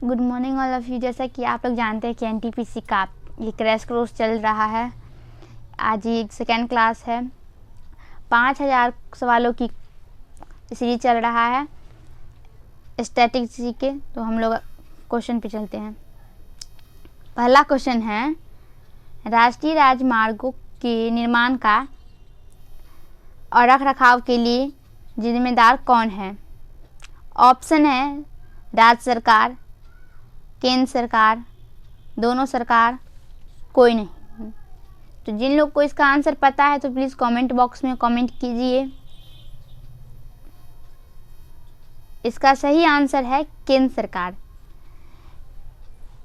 Good morning all of you. जैसा कि आप लोग जानते हैं कि एनटीपीसी का ये क्रैश कोर्स चल रहा है। आज ये सेकेंड क्लास है। 5000 सवालों की सीरीज चल रहा है स्टैटिक्स के। तो हम लोग क्वेश्चन पे चलते हैं। पहला क्वेश्चन है, राष्ट्रीय राजमार्गों के निर्माण का और रख रखाव के लिए जिम्मेदार कौन है? ऑप्शन है राज्य सरकार, केंद्र सरकार, दोनों सरकार, कोई नहीं। तो जिन लोग को इसका आंसर पता है तो प्लीज़ कमेंट बॉक्स में कमेंट कीजिए। इसका सही आंसर है केंद्र सरकार।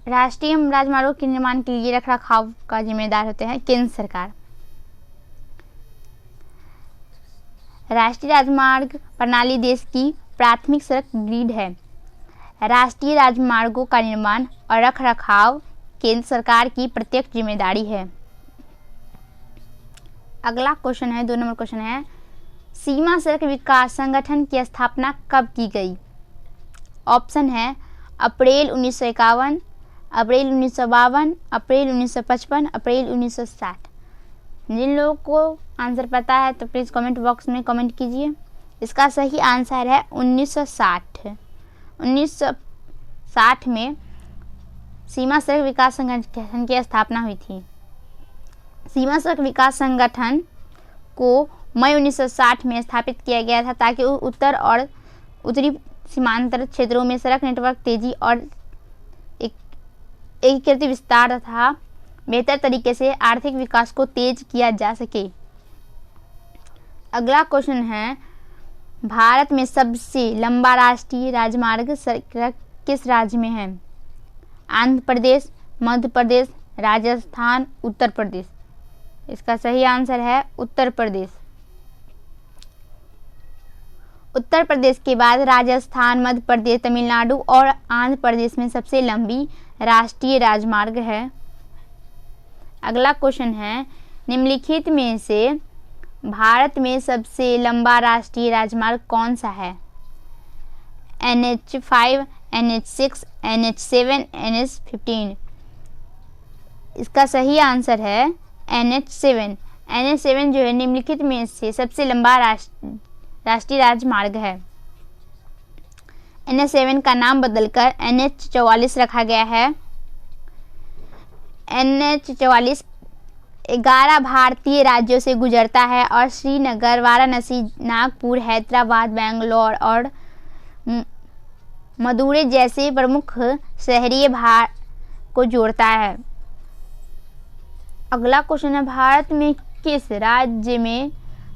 राष्ट्रीय राजमार्गों के निर्माण के लिए रख रखाव का जिम्मेदार होते हैं केंद्र सरकार। राष्ट्रीय राजमार्ग प्रणाली देश की प्राथमिक सड़क ग्रिड है। राष्ट्रीय राजमार्गों का निर्माण और रख रखाव केंद्र सरकार की प्रत्यक्ष जिम्मेदारी है। अगला क्वेश्चन है, 2 नंबर क्वेश्चन है, सीमा सड़क विकास संगठन की स्थापना कब की गई? ऑप्शन है अप्रैल 1951, अप्रैल 1952, अप्रैल 1955, अप्रैल 1960। जिन लोगों को आंसर पता है तो प्लीज़ कमेंट बॉक्स में कमेंट कीजिए। इसका सही आंसर है 1960। 1960 में सीमा सड़क विकास संगठन की स्थापना हुई थी। सीमा सड़क विकास संगठन को मई 1960 में स्थापित किया गया था ताकि उत्तर और उत्तरी सीमांतर क्षेत्रों में सड़क नेटवर्क तेजी और एकीकृत विस्तार तथा बेहतर तरीके से आर्थिक विकास को तेज किया जा सके। अगला क्वेश्चन है, भारत में सबसे लंबा राष्ट्रीय राजमार्ग किस राज्य में है? आंध्र प्रदेश, मध्य प्रदेश, राजस्थान, उत्तर प्रदेश। इसका सही आंसर है उत्तर प्रदेश। उत्तर प्रदेश के बाद राजस्थान, मध्य प्रदेश, तमिलनाडु और आंध्र प्रदेश में सबसे लंबी राष्ट्रीय राजमार्ग है। अगला क्वेश्चन है, निम्नलिखित में से भारत में सबसे लंबा राष्ट्रीय राजमार्ग कौन सा है? NH5, NH6, NH7, NH15। इसका सही आंसर है NH7। NH7 जो है निम्नलिखित में से सबसे लंबा राष्ट्रीय राजमार्ग है। NH7 का नाम बदलकर NH44 रखा गया है। NH44 11 भारतीय राज्यों से गुजरता है और श्रीनगर, वाराणसी, नागपुर, हैदराबाद, बेंगलोर और मदुरै जैसे प्रमुख शहरीय भाग को जोड़ता है। अगला क्वेश्चन है, भारत में किस राज्य में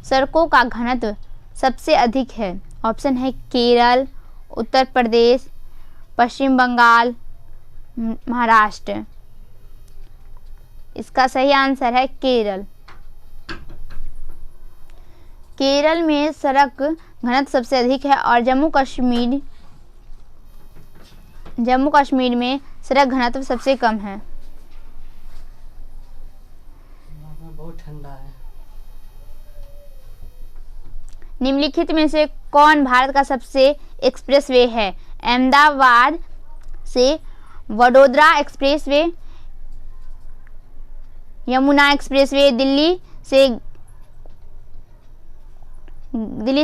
सड़कों का घनत्व सबसे अधिक है? ऑप्शन है केरल, उत्तर प्रदेश, पश्चिम बंगाल, महाराष्ट्र। इसका सही आंसर है केरल। केरल में सड़क घनत्व सबसे अधिक है और जम्मू कश्मीर में सड़क घनत्व सबसे कम है। बहुत ठंडा है। निम्नलिखित में से कौन भारत का सबसे एक्सप्रेसवे है? अहमदाबाद से वडोदरा एक्सप्रेसवे, यमुना एक्सप्रेसवे, दिल्ली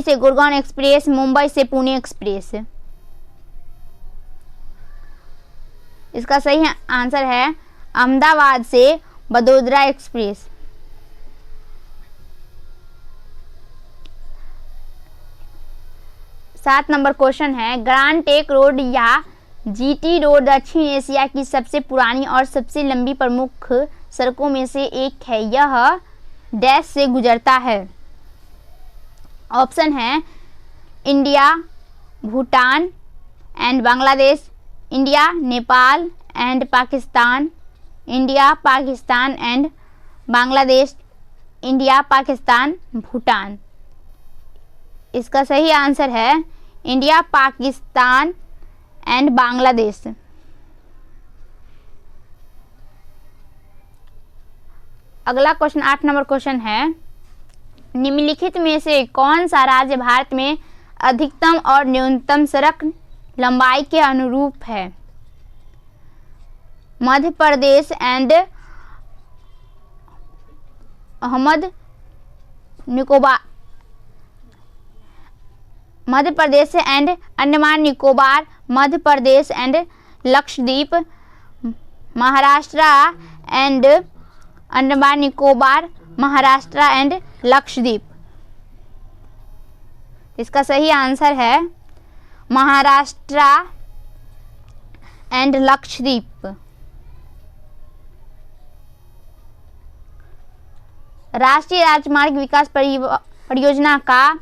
से गुड़गांव एक्सप्रेस, मुंबई से पुणे एक्सप्रेस। इसका सही आंसर है अहमदाबाद से वडोदरा एक्सप्रेस। सात नंबर क्वेश्चन है, ग्रांड ट्रंक रोड या जीटी रोड दक्षिण एशिया की सबसे पुरानी और सबसे लंबी प्रमुख सड़कों में से एक है। यह डैश से गुजरता है। ऑप्शन है India, Bhutan and Bangladesh, India, Nepal and Pakistan, India, Pakistan and Bangladesh, India, Pakistan, Bhutan. इसका सही आंसर है इंडिया, पाकिस्तान एंड बांग्लादेश। अगला क्वेश्चन 8 नंबर क्वेश्चन है, निम्नलिखित में से कौन सा राज्य भारत में अधिकतम और न्यूनतम सड़क लंबाई के अनुरूप है? मध्य प्रदेश एंड अहमद Nicobar, Madhya Pradesh and Andaman Nicobar, Madhya Pradesh and Lakshadweep, Maharashtra and Andaman Nicobar, Maharashtra and Lakshadweep. इसका सही आंसर है महाराष्ट्र एंड लक्षद्वीप। राष्ट्रीय राजमार्ग विकास परियोजना का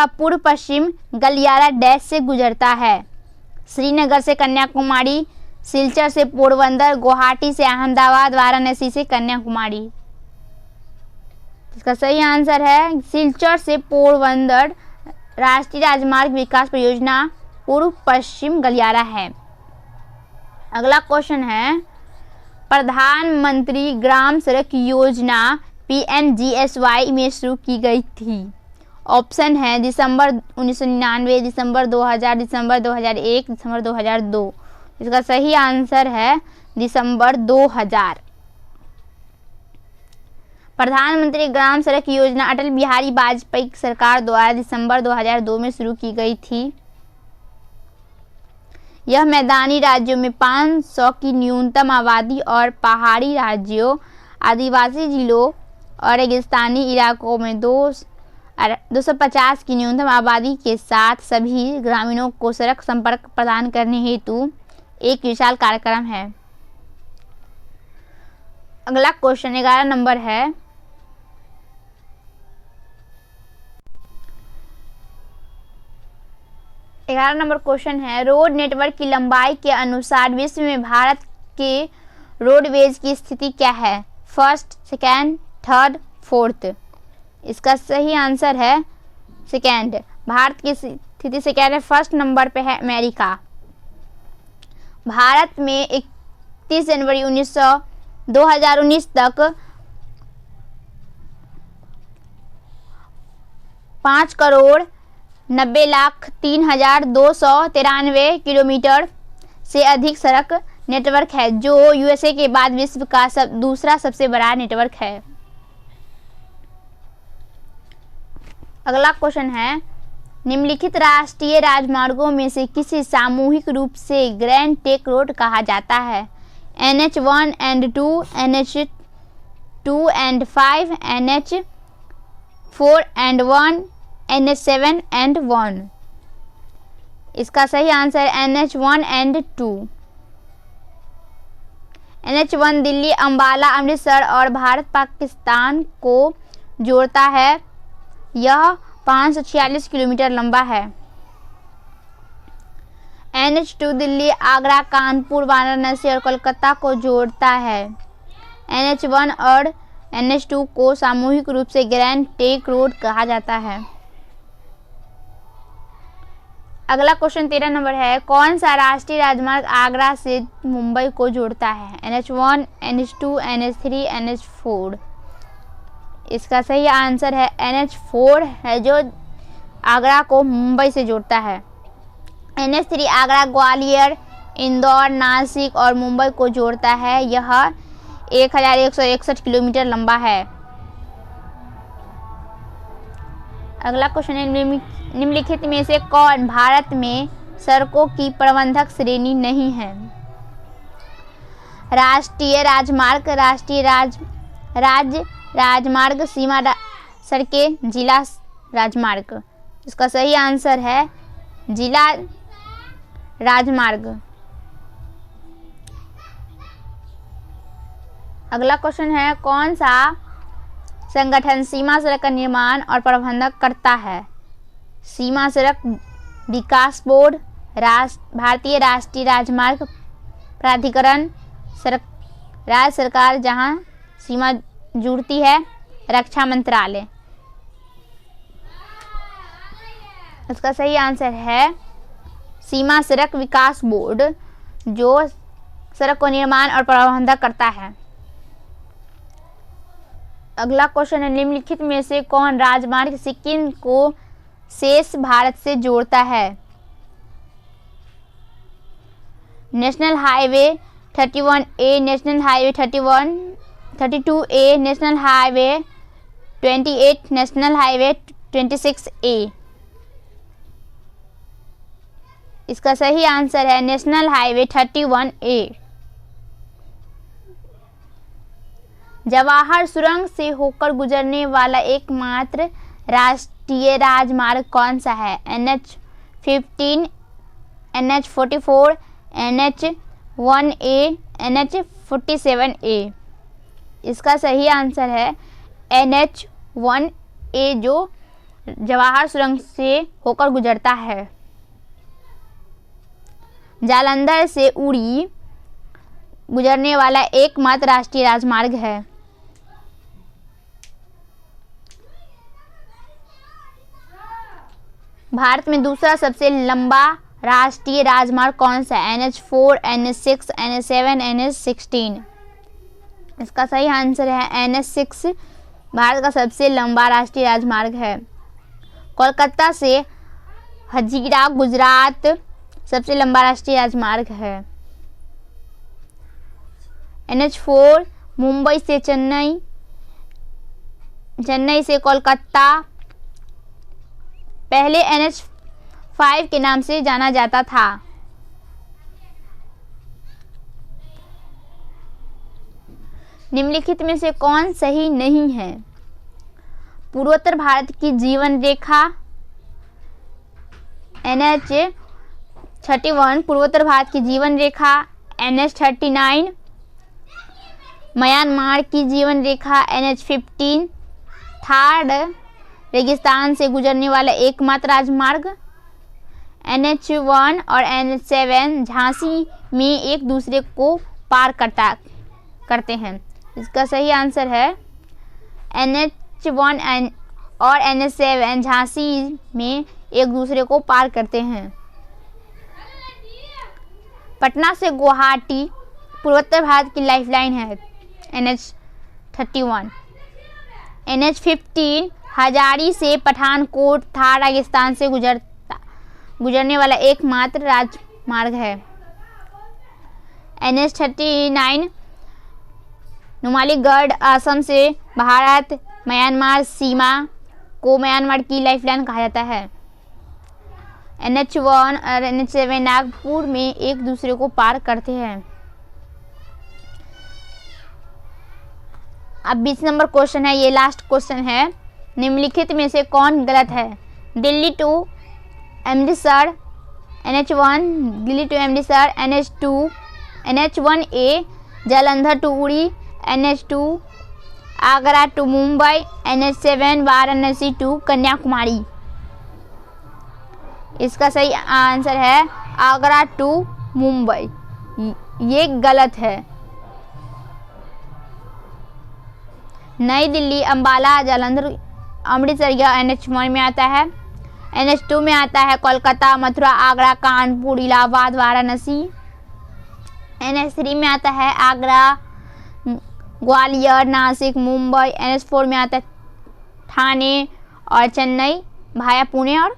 पूर्व पश्चिम गलियारा डैश से गुजरता है। श्रीनगर से कन्याकुमारी, सिलचर से पोरबंदर, गुवाहाटी से अहमदाबाद, वाराणसी से कन्याकुमारी। इसका सही आंसर है सिलचर से पोरबंदर राष्ट्रीय राजमार्ग विकास परियोजना पूर्व पश्चिम गलियारा है। अगला क्वेश्चन है, प्रधानमंत्री ग्राम सड़क योजना PMGSY में शुरू की गई थी। ऑप्शन है दिसंबर 1999, दिसंबर 2000, दिसंबर 2001, दिसंबर 2002। इसका सही आंसर है दिसंबर 2000। प्रधानमंत्री ग्राम सड़क योजना अटल बिहारी वाजपेयी सरकार द्वारा दिसंबर 2002 में शुरू की गई थी। यह मैदानी राज्यों में 500 की न्यूनतम आबादी और पहाड़ी राज्यों, आदिवासी जिलों और रेगिस्तानी इलाकों में 250 की न्यूनतम आबादी के साथ सभी ग्रामीणों को सड़क संपर्क प्रदान करने हेतु एक विशाल कार्यक्रम है। अगला क्वेश्चन 11 नंबर है, क्वेश्चन है, रोड नेटवर्क की लंबाई के अनुसार विश्व में भारत के रोडवेज की स्थिति क्या है? First, second, third, fourth. इसका सही आंसर है सेकेंड। भारत की स्थिति सेकेंड है। फर्स्ट नंबर पे है अमेरिका। भारत में 31 जनवरी 2019 तक 5,90,03,293 किलोमीटर से अधिक सड़क नेटवर्क है, जो यूएसए के बाद विश्व का दूसरा सबसे बड़ा नेटवर्क है। अगला क्वेश्चन है, निम्नलिखित राष्ट्रीय राजमार्गों में से किसे सामूहिक रूप से ग्रैंड ट्रंक रोड कहा जाता है? NH1 and 2, NH2 and 5, NH4 and 1, NH7 and 1। इसका सही answer NH1 and 2। NH1 Delhi, Ambala, Amritsar और भारत पाकिस्तान को जोड़ता है। यह 546 किलोमीटर लंबा है। NH2 दिल्ली, आगरा, कानपुर, वाराणसी और कोलकाता को जोड़ता है। NH1 और NH2 को सामूहिक रूप से ग्रैंड ट्रंक रोड कहा जाता है। अगला क्वेश्चन 13 नंबर है, कौन सा राष्ट्रीय राजमार्ग आगरा से मुंबई को जोड़ता है? NH1, NH2, NH3, NH4। इसका सही आंसर है NH4 है, जो आगरा को मुंबई से जोड़ता है। NH3 आगरा, ग्वालियर, इंदौर, नासिक और मुंबई को जोड़ता है। यह 1161 किलोमीटर लंबा है। अगला क्वेश्चन है, निम्नलिखित में से कौन भारत में सड़कों की प्रबंधक श्रेणी नहीं है? राष्ट्रीय राजमार्ग, राज्य राजमार्ग, सीमा सड़कें, जिला राजमार्ग। इसका सही आंसर है जिला राजमार्ग। अगला क्वेश्चन है, कौन सा संगठन सीमा सड़क का निर्माण और प्रबंधन करता है? सीमा सड़क विकास बोर्ड, भारतीय राष्ट्रीय राजमार्ग प्राधिकरण, राज्य सरकार जहां सीमा जुड़ती है, रक्षा मंत्रालय। इसका सही आंसर है सीमा सड़क विकास बोर्ड, जो सड़क को निर्माण और प्रबंधन करता है। अगला क्वेश्चन है, निम्नलिखित में से कौन राजमार्ग सिक्किम को शेष भारत से जोड़ता है? National highway 31A, national highway 32A, national highway 28, national highway 26A। इसका सही आंसर है नेशनल हाईवे 31A। जवाहर सुरंग से होकर गुजरने वाला एकमात्र राष्ट्रीय राजमार्ग कौन सा है? NH-15, NH-44, NH-1A, NH-47A। इसका सही आंसर है NH-1A, जो जवाहर सुरंग से होकर गुजरता है। जालंधर से उड़ी गुजरने वाला एकमात्र राष्ट्रीय राजमार्ग है। भारत में दूसरा सबसे लंबा राष्ट्रीय राजमार्ग कौन सा है? NH-4, NH-6, NH-7, NH-16। इसका सही आंसर है NH-6 भारत का सबसे लंबा राष्ट्रीय राजमार्ग है। कोलकाता से हजीरा गुजरात सबसे लंबा राष्ट्रीय राजमार्ग है। NH-4 मुंबई से चेन्नई, चेन्नई से कोलकाता पहले NH-5 के नाम से जाना जाता था। निम्नलिखित में से कौन सही नहीं है? पूर्वोत्तर भारत की जीवन रेखा NH-31, पूर्वोत्तर भारत की जीवन रेखा NH-39, म्यांमार की जीवन रेखा NH-15, थार रेगिस्तान से गुजरने वाला एकमात्र राजमार्ग NH-1 और NH-7 झांसी में एक दूसरे को पार करते हैं। इसका सही आंसर है NH-1 और NH-7 झांसी में एक दूसरे को पार करते हैं। पटना से गुवाहाटी पूर्वोत्तर भारत की लाइफलाइन है NH-31। NH-15 हजारी से पठानकोट थार रेगिस्तान से गुजरने वाला एकमात्र राजमार्ग है। NH-39 नुमालीगढ़ असम से भारत म्यांमार सीमा को म्यांमार की लाइफलाइन कहा जाता है। NH-1 और NH-7 नागपुर में एक दूसरे को पार करते हैं। अब 20 नंबर क्वेश्चन है, ये लास्ट क्वेश्चन है। निम्नलिखित में से कौन गलत है? Delhi to Amritsar NH-1, Delhi to Amritsar NH-2, NH-1A, Jalandhar to Uri NH-2, Agra to Mumbai NH-7, Varanasi to Kanyakumari. इसका सही आंसर है आगरा टू मुंबई। ये गलत है। नई दिल्ली, अंबाला, जालंधर, अमृतसर यह NH-1 में आता है। NH-2 में आता है कोलकाता, मथुरा, आगरा, कानपुर, इलाहाबाद, वाराणसी। NH-3 में आता है आगरा, ग्वालियर, नासिक, मुंबई। NH-4 में आता है ठाणे और चेन्नई भाया पुणे और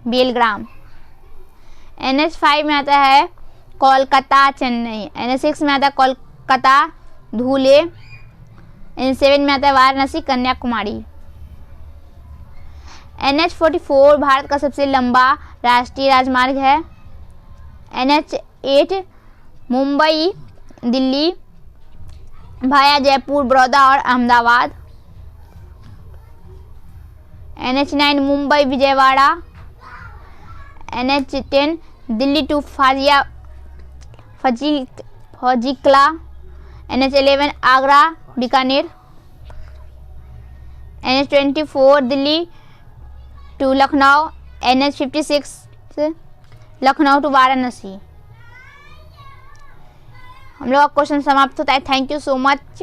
बेलग्राम। NH-5 में आता है कोलकाता, चेन्नई। NH-6 में आता है कोलकाता, धुले। NH-7 में आता है वाराणसी, कन्याकुमारी। NH-44 भारत का सबसे लंबा राष्ट्रीय राजमार्ग है। NH-8 मुंबई, दिल्ली भाया जयपुर, बड़ौदा और Ahmedabad. NH-9 Mumbai, Vijayawada. NH-10 Delhi to Fazilka. NH-11 Agra, Bikaner. NH-24 Delhi to Lucknow. NH-56 Lucknow to Varanasi. हम लोग का क्वेश्चन समाप्त होता है। Thank you so much.